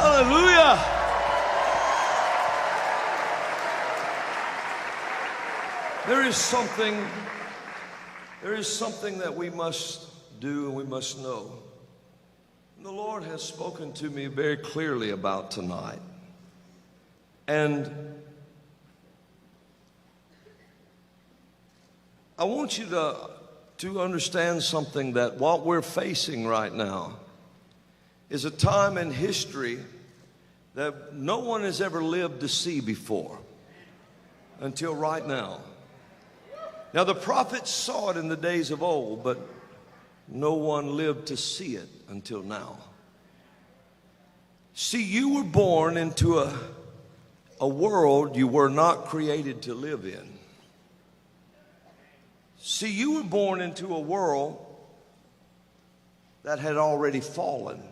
Hallelujah. There is something that we must do and we must know. And the Lord has spoken to me very clearly about tonight. And I want you to understand something, that what we're facing right now is a time in history that no one has ever lived to see before until right now. Now, the prophets saw it in the days of old, but no one lived to see it until now. See, you were born into a world you were not created to live in. See, you were born into a world that had already fallen.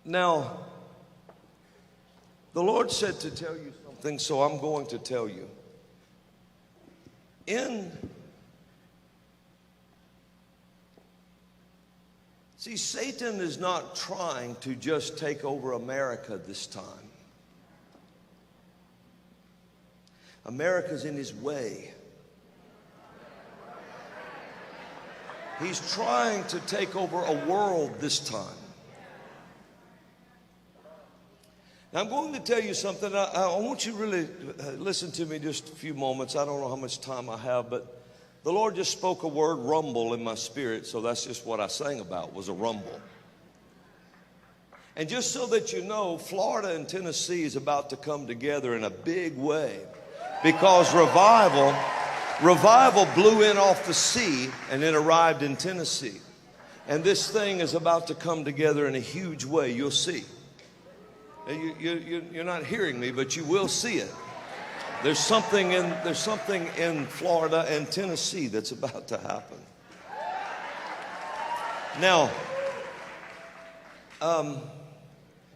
Now, the Lord said to tell you something, so I'm going to tell you. See, Satan is not trying to just take over America this time. America's in his way. He's trying to take over a world this time. Now, I'm going to tell you something. I want you to really listen to me just a few moments. I don't know how much time I have, but the Lord just spoke a word, rumble, in my spirit, so that's just what I sang about, was a rumble. And just so that you know, Florida and Tennessee is about to come together in a big way, because revival blew in off the sea and it arrived in Tennessee. And this thing is about to come together in a huge way. You'll see. You're not hearing me, but you will see it. There's something in Florida and Tennessee that's about to happen. Now,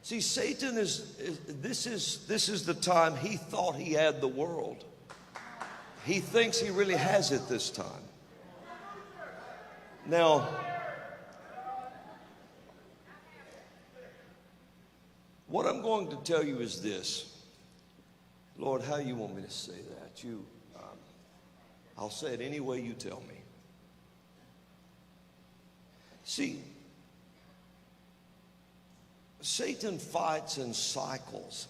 see, Satan this is the time he thought he had the world. He thinks he really has it this time. Now, what I'm going to tell you is this. Lord, how you want me to say that? I'll say it any way you tell me. See, Satan fights in cycles.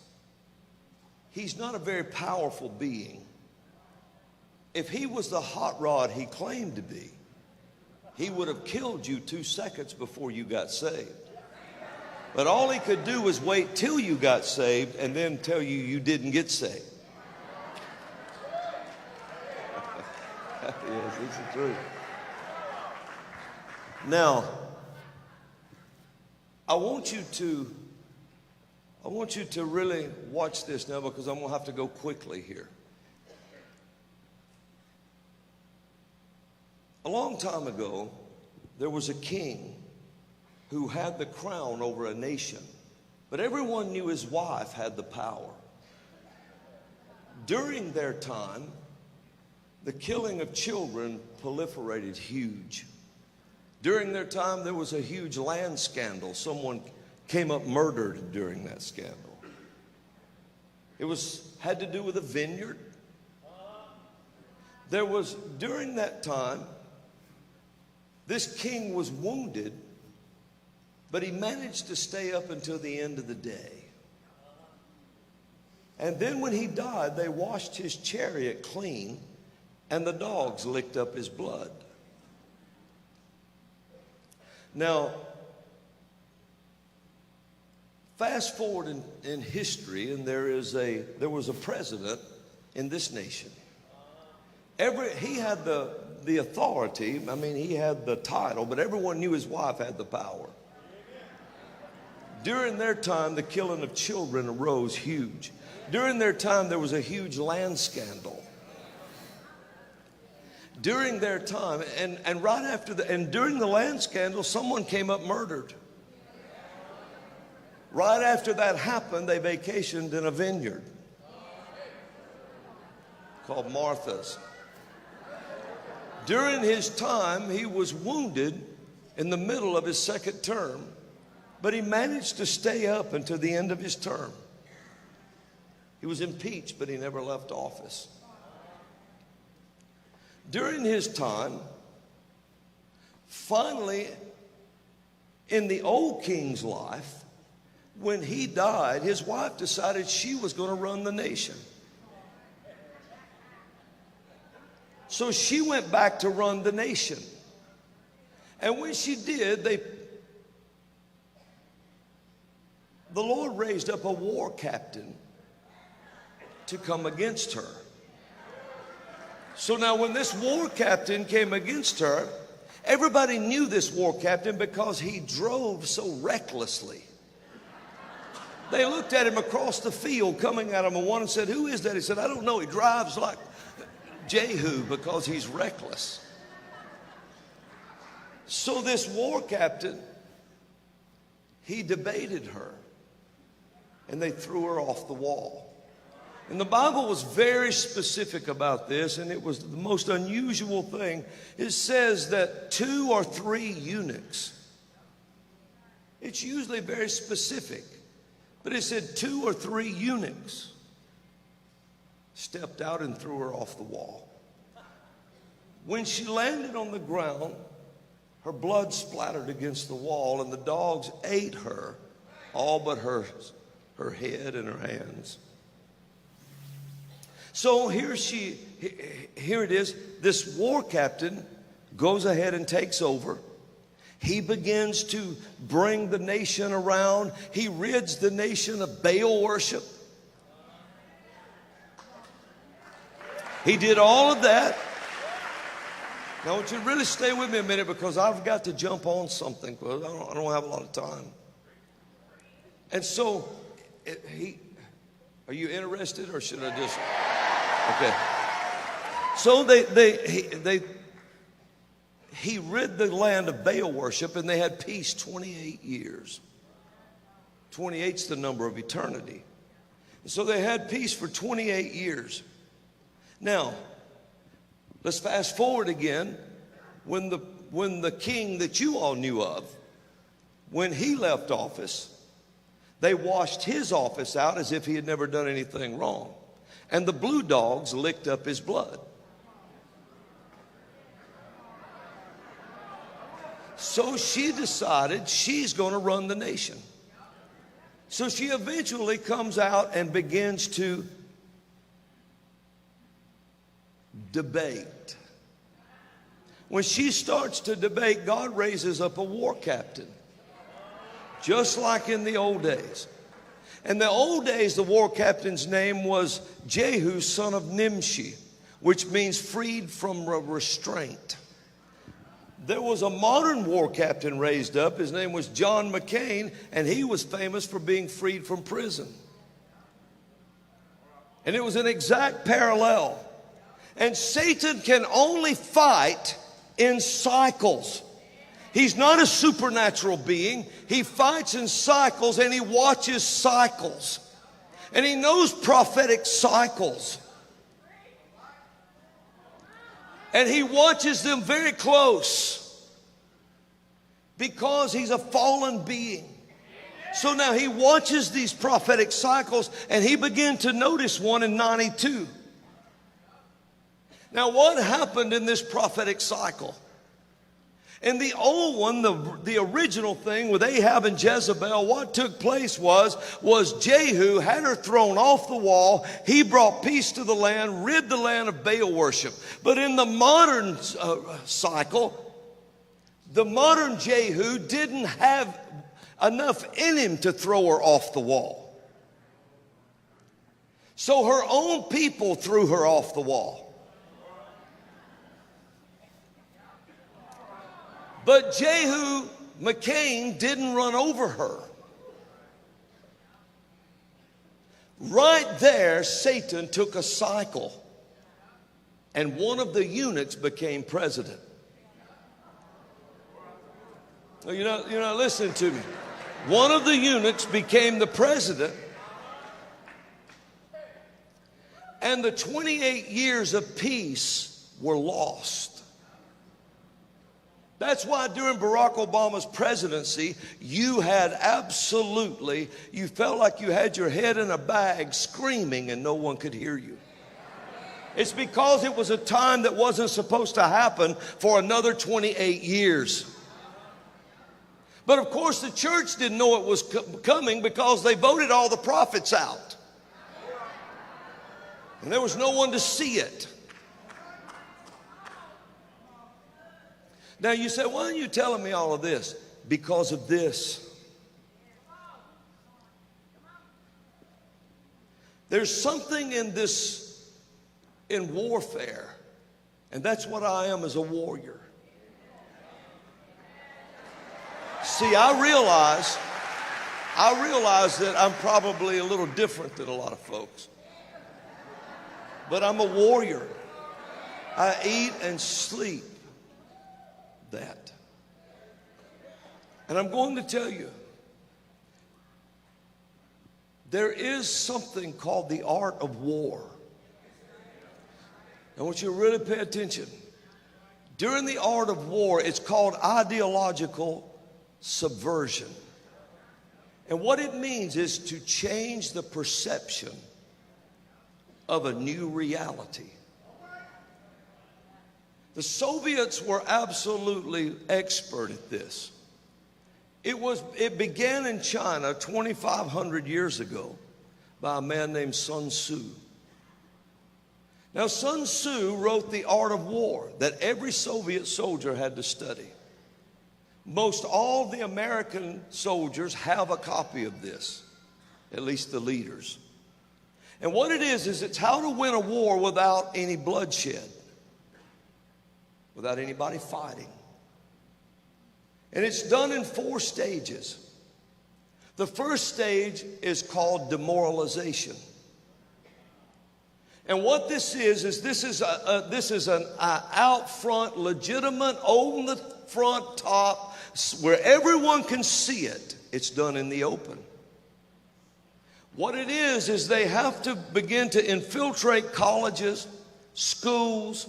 He's not a very powerful being. If he was the hot rod he claimed to be, he would have killed you 2 seconds before you got saved. But all he could do was wait till you got saved and then tell you you didn't get saved. Yes, it's the truth. Now, I want you to really watch this now, because I'm going to have to go quickly here. A long time ago, there was a king who had the crown over a nation, but everyone knew his wife had the power. During their time, the killing of children proliferated huge. During their time, there was a huge land scandal. Someone came up murdered during that scandal. It had to do with a vineyard. During that time, this king was wounded, but he managed to stay up until the end of the day. And then when he died, they washed his chariot clean, and the dogs licked up his blood. Now, fast forward in history, and there was a president in this nation. He had the authority, he had the title, but everyone knew his wife had the power. During their time, the killing of children arose huge. During their time, there was a huge land scandal. During their time, and right after during the land scandal, someone came up murdered. Right after that happened, they vacationed in a vineyard called Martha's. During his time, he was wounded in the middle of his second term, But he managed to stay up until the end of his term. He was impeached, but he never left office. During his time, finally, in the old king's life, when he died, his wife decided she was going to run the nation. So she went back to run the nation. And when she did, the Lord raised up a war captain to come against her. So now when this war captain came against her, everybody knew this war captain because he drove so recklessly. They looked at him across the field coming at him, and one said, "Who is that?" He said, "I don't know. He drives like Jehu because he's reckless." So this war captain, he debated her, and they threw her off the wall. And the Bible was very specific about this, and it was the most unusual thing. It says that 2 or 3 eunuchs. It's usually very specific. But it said 2 or 3 eunuchs stepped out and threw her off the wall. When she landed on the ground, her blood splattered against the wall, and the dogs ate her, all but her head and her hands. So here it is. This war captain goes ahead and takes over. He begins to bring the nation around. He rids the nation of Baal worship. He did all of that. Now I want you to really stay with me a minute, because I've got to jump on something, because I don't have a lot of time. And so, are you interested, or should I just? Okay. So he rid the land of Baal worship, and they had peace 28 years. 28's the number of eternity. So they had peace for 28 years. Now, let's fast forward again. When the king that you all knew of, when he left office, they washed his office out as if he had never done anything wrong. And the blue dogs licked up his blood. So she decided she's going to run the nation. So she eventually comes out and begins to debate. When she starts to debate, God raises up a war captain, just like in the old days. In the old days, the war captain's name was Jehu, son of Nimshi, which means freed from restraint. There was a modern war captain raised up. His name was John McCain, and he was famous for being freed from prison. And it was an exact parallel. And Satan can only fight in cycles. He's not a supernatural being. He fights in cycles, and he watches cycles. And he knows prophetic cycles. And he watches them very close, because he's a fallen being. So now he watches these prophetic cycles, and he began to notice one in 92. Now, what happened in this prophetic cycle? In the old one, the original thing with Ahab and Jezebel, what took place was Jehu had her thrown off the wall. He brought peace to the land, rid the land of Baal worship. But in the modern cycle, the modern Jehu didn't have enough in him to throw her off the wall. So her own people threw her off the wall. But Jehu McCain didn't run over her. Right there, Satan took a cycle, and one of the eunuchs became president. You're not listening to me. One of the eunuchs became the president, and the 28 years of peace were lost. That's why during Barack Obama's presidency, you felt like you had your head in a bag screaming and no one could hear you. It's because it was a time that wasn't supposed to happen for another 28 years. But of course the church didn't know it was coming because they voted all the prophets out. And there was no one to see it. Now you say, why are you telling me all of this? Because of this. There's something in warfare, and that's what I am as a warrior. See, I realize that I'm probably a little different than a lot of folks. But I'm a warrior. I eat and sleep that. And I'm going to tell you, there is something called the art of war. I want you to really pay attention. During the art of war, it's called ideological subversion. And what it means is to change the perception of a new reality. The Soviets were absolutely expert at this. It began in China 2,500 years ago by a man named Sun Tzu. Now, Sun Tzu wrote The Art of War that every Soviet soldier had to study. Most all the American soldiers have a copy of this, at least the leaders. And what it is it's how to win a war without any bloodshed, without anybody fighting. And it's done in 4 stages. The first stage is called demoralization. And what this is this is an out front, legitimate, on the front top, where everyone can see it. It's done in the open. What it is they have to begin to infiltrate colleges, schools,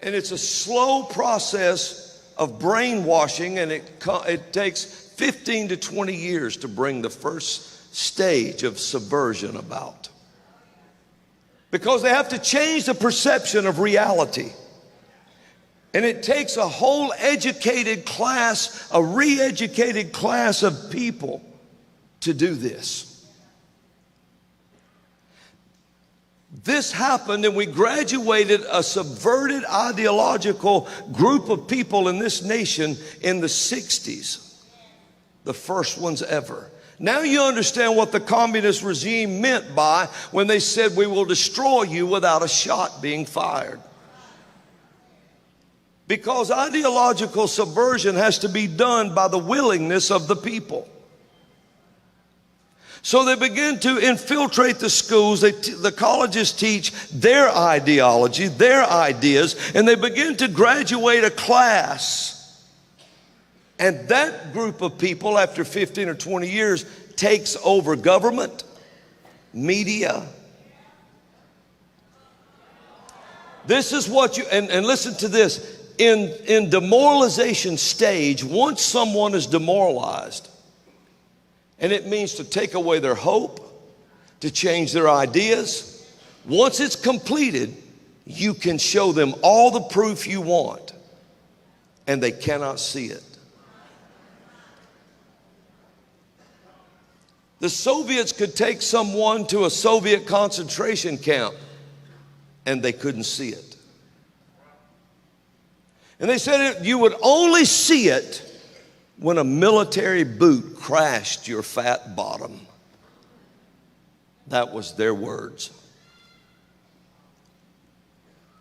and it's a slow process of brainwashing, and it takes 15 to 20 years to bring the first stage of subversion about. Because they have to change the perception of reality. And it takes a whole educated class, a re-educated class of people to do this. This happened, and we graduated a subverted ideological group of people in this nation in the 60s. The first ones ever. Now you understand what the communist regime meant by when they said, we will destroy you without a shot being fired. Because ideological subversion has to be done by the willingness of the people. So they begin to infiltrate the schools. The colleges teach their ideology, their ideas, and they begin to graduate a class. And that group of people, after 15 or 20 years, takes over government, media. This is what you, and listen to this. In demoralization stage, once someone is demoralized, and it means to take away their hope, to change their ideas. Once it's completed, you can show them all the proof you want, and they cannot see it. The Soviets could take someone to a Soviet concentration camp, and they couldn't see it. And they said you would only see it when a military boot crashed your fat bottom. That was their words.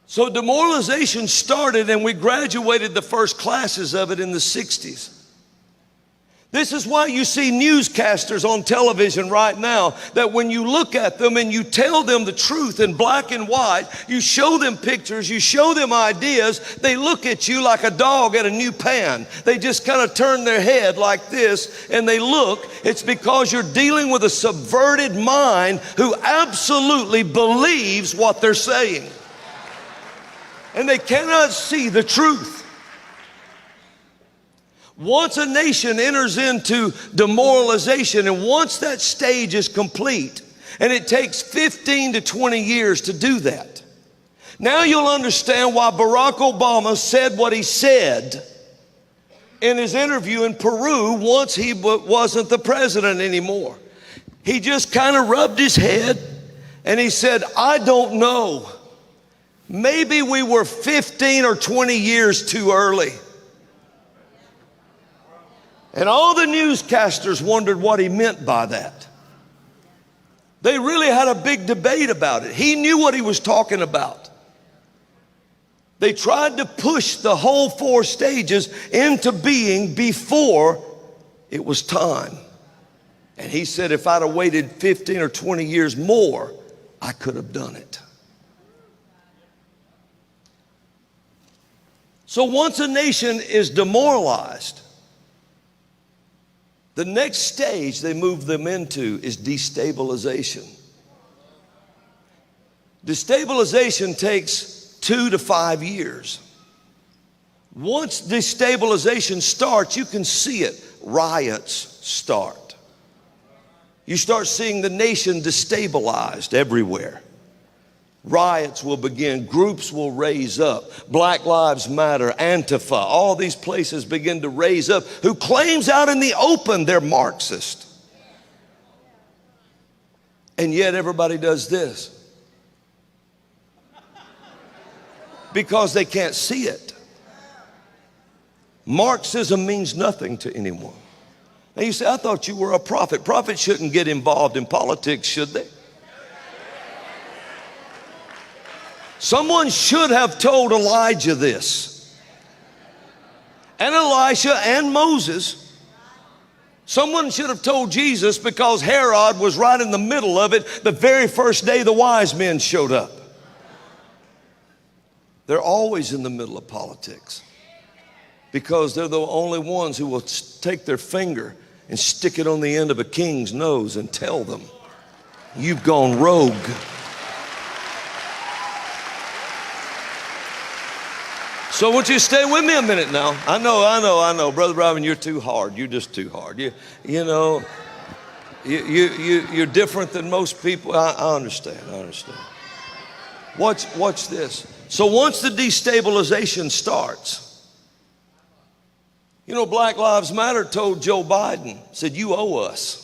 So demoralization started, and we graduated the first classes of it in the 60s. This is why you see newscasters on television right now, that when you look at them and you tell them the truth in black and white, you show them pictures, you show them ideas, they look at you like a dog at a new pan. They just kind of turn their head like this and they look. It's because you're dealing with a subverted mind who absolutely believes what they're saying. And they cannot see the truth. Once a nation enters into demoralization, and once that stage is complete, and it takes 15 to 20 years to do that. Now you'll understand why Barack Obama said what he said in his interview in Peru once he wasn't the president anymore. He just kind of rubbed his head and he said, I don't know. Maybe we were 15 or 20 years too early. And all the newscasters wondered what he meant by that. They really had a big debate about it. He knew what he was talking about. They tried to push the whole 4 stages into being before it was time. And he said, if I'd have waited 15 or 20 years more, I could have done it. So once a nation is demoralized, the next stage they move them into is destabilization. Destabilization takes 2 to 5 years. Once destabilization starts, you can see it. Riots start. You start seeing the nation destabilized everywhere. Riots will begin. Groups will raise up. Black Lives Matter, Antifa, all these places begin to raise up. Who claims out in the open they're Marxist. And yet everybody does this. Because they can't see it. Marxism means nothing to anyone. Now you say, I thought you were a prophet. Prophets shouldn't get involved in politics, should they? Someone should have told Elijah this. And Elisha and Moses. Someone should have told Jesus, because Herod was right in the middle of it the very first day the wise men showed up. They're always in the middle of politics because they're the only ones who will take their finger and stick it on the end of a king's nose and tell them, you've gone rogue. So I want you to stay with me a minute now. I know. Brother Robin, you're too hard. You're just too hard. You're different than most people. I understand. Watch this. So once the destabilization starts, Black Lives Matter told Joe Biden, said, you owe us.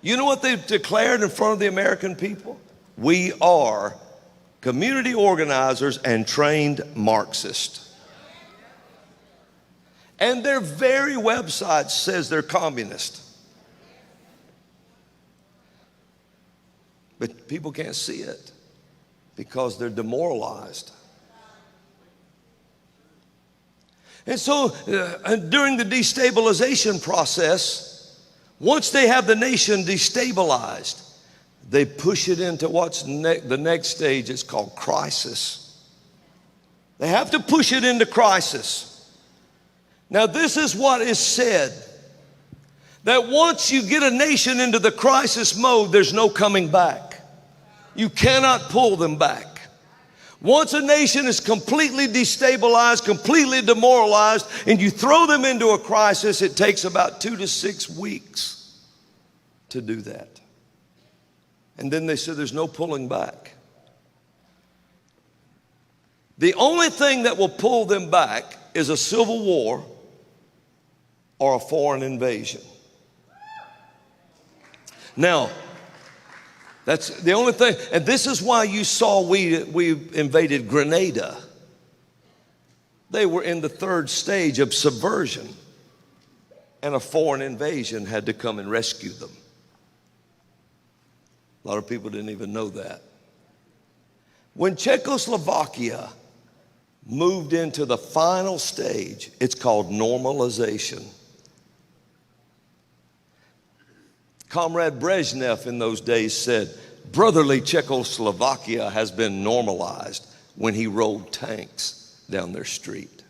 You know what they've declared in front of the American people? We are community organizers and trained Marxists. And their very website says they're communist. But people can't see it because they're demoralized. And so during the destabilization process, once they have the nation destabilized, they push it into what's the next stage. It's called crisis. They have to push it into crisis. Now this is what is said, that once you get a nation into the crisis mode, there's no coming back. You cannot pull them back. Once a nation is completely destabilized, completely demoralized, and you throw them into a crisis, it takes about 2 to 6 weeks to do that. And then they said there's no pulling back. The only thing that will pull them back is a civil war or a foreign invasion. Now, that's the only thing. And this is why you saw we invaded Grenada. They were in the 3rd stage of subversion. And a foreign invasion had to come and rescue them. A lot of people didn't even know that. When Czechoslovakia moved into the final stage, it's called normalization. Comrade Brezhnev in those days said, brotherly Czechoslovakia has been normalized when he rolled tanks down their street.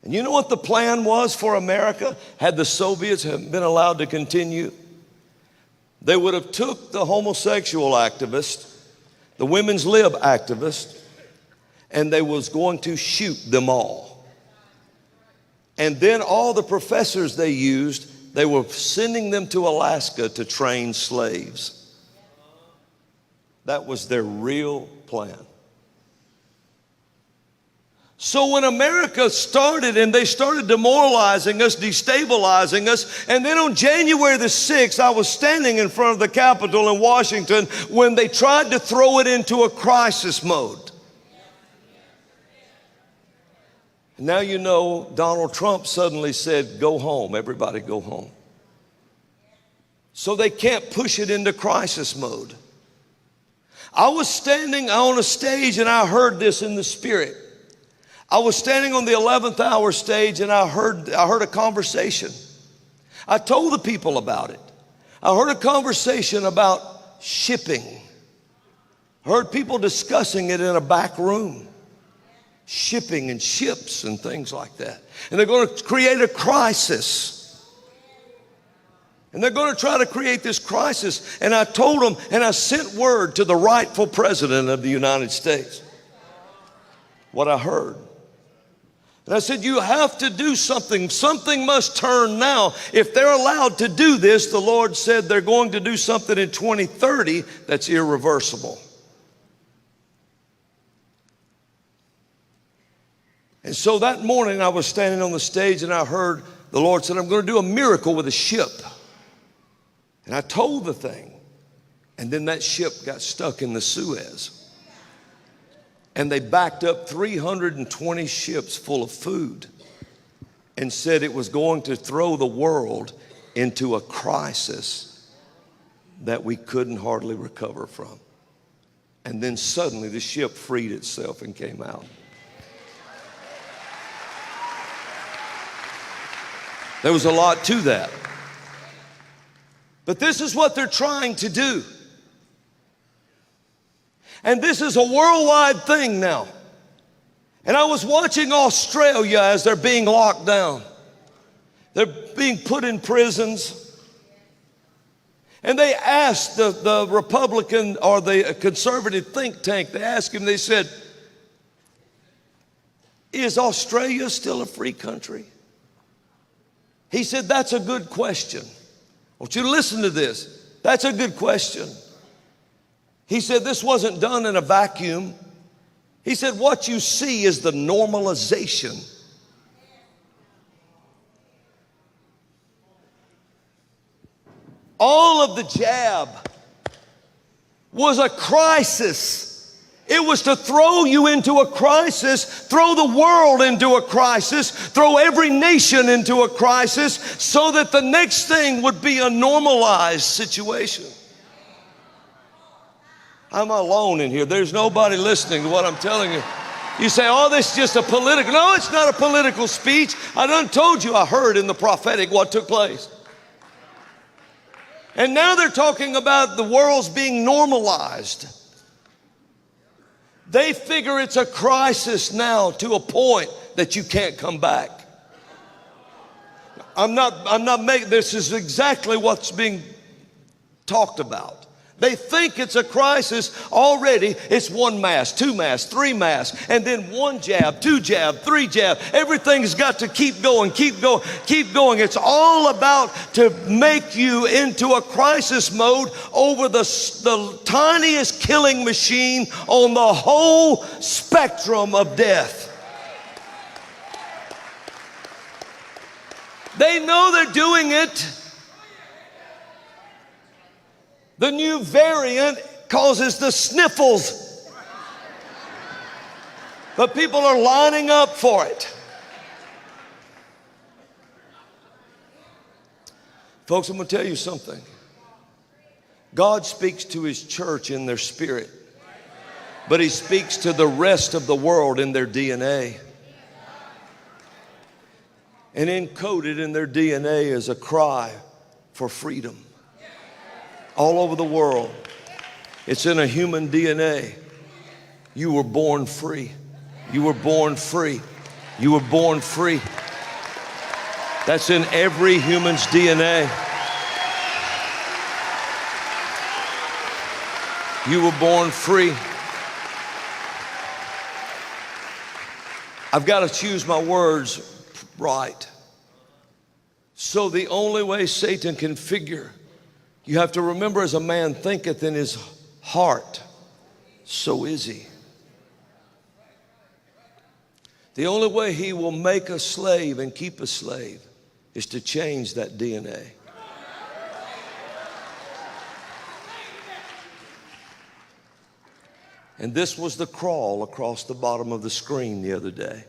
And you know what the plan was for America had the Soviets been allowed to continue? They would have took the homosexual activist, the women's lib activist, and they was going to shoot them all. And then all the professors they used, they were sending them to Alaska to train slaves. That was their real plan. So when America started and they started demoralizing us, destabilizing us, and then on January the 6th, I was standing in front of the Capitol in Washington when they tried to throw it into a crisis mode. Now you know Donald Trump suddenly said, go home, everybody go home. So they can't push it into crisis mode. I was standing on a stage and I heard this in the spirit. I was standing on the 11th hour stage and I heard a conversation. I told the people about it. I heard a conversation about shipping. I heard people discussing it in a back room. Shipping and ships and things like that. And they're going to create a crisis. And they're going to try to create this crisis. And I told them, and I sent word to the rightful president of the United States what I heard. And I said, you have to do something. Something must turn now. If they're allowed to do this, the Lord said they're going to do something in 2030 that's irreversible. And so that morning I was standing on the stage and I heard the Lord said, I'm going to do a miracle with a ship. And I told the thing. And then that ship got stuck in the Suez. And they backed up 320 ships full of food and said it was going to throw the world into a crisis that we couldn't hardly recover from. And then suddenly the ship freed itself and came out. There was a lot to that. But this is what they're trying to do. And this is a worldwide thing now. And I was watching Australia as they're being locked down. They're being put in prisons. And they asked the Republican or the conservative think tank, they asked him, they said, is Australia still a free country? He said, that's a good question. I want you to listen to this. That's a good question. He said, this wasn't done in a vacuum. He said, what you see is the normalization. All of the jab was a crisis. It was to throw you into a crisis, throw the world into a crisis, throw every nation into a crisis so that the next thing would be a normalized situation. I'm alone in here. There's nobody listening to what I'm telling you. You say, oh, this is just a political. No, it's not a political speech. I done told you I heard in the prophetic what took place. And now they're talking about the world's being normalized. They figure it's a crisis now to a point that you can't come back. I'm not making, this is exactly what's being talked about. They think it's a crisis already. It's one mask, two masks, three masks, and then one jab, two jab, three jab. Everything's got to keep going, keep going, keep going. It's all about to make you into a crisis mode over the tiniest killing machine on the whole spectrum of death. They know they're doing it. The new variant causes the sniffles. But people are lining up for it. Folks, I'm going to tell you something. God speaks to His church in their spirit, but He speaks to the rest of the world in their DNA. And encoded in their DNA is a cry for freedom. All over the world. It's in a human DNA. You were born free. You were born free. You were born free. That's in every human's DNA. You were born free. I've got to choose my words right. So the only way Satan can figure, you have to remember, as a man thinketh in his heart, so is he. The only way he will make a slave and keep a slave is to change that DNA. And this was the crawl across the bottom of the screen the other day.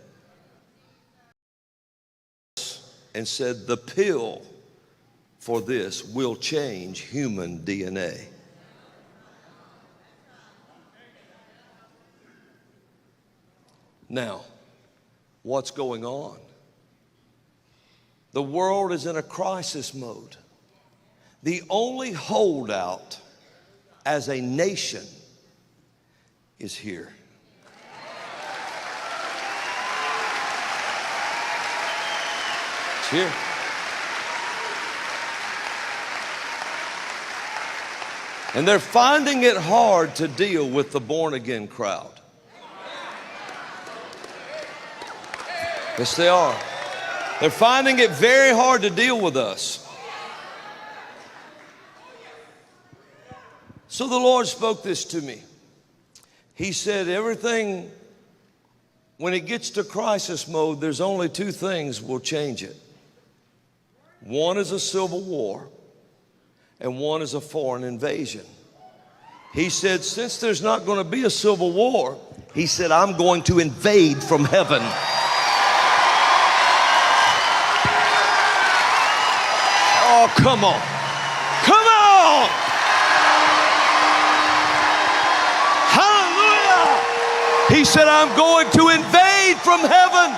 And said the pill for this will change human DNA. Now, what's going on? The world is in a crisis mode. The only holdout as a nation is here. It's here. And they're finding it hard to deal with the born-again crowd. Yes, they are. They're finding it very hard to deal with us. So the Lord spoke this to me. He said, everything, when it gets to crisis mode, there's only two things will change it. One is a civil war, and one is a foreign invasion. He said, since there's not going to be a civil war, he said, I'm going to invade from heaven. Oh, come on. Come on. Hallelujah. He said, I'm going to invade from heaven.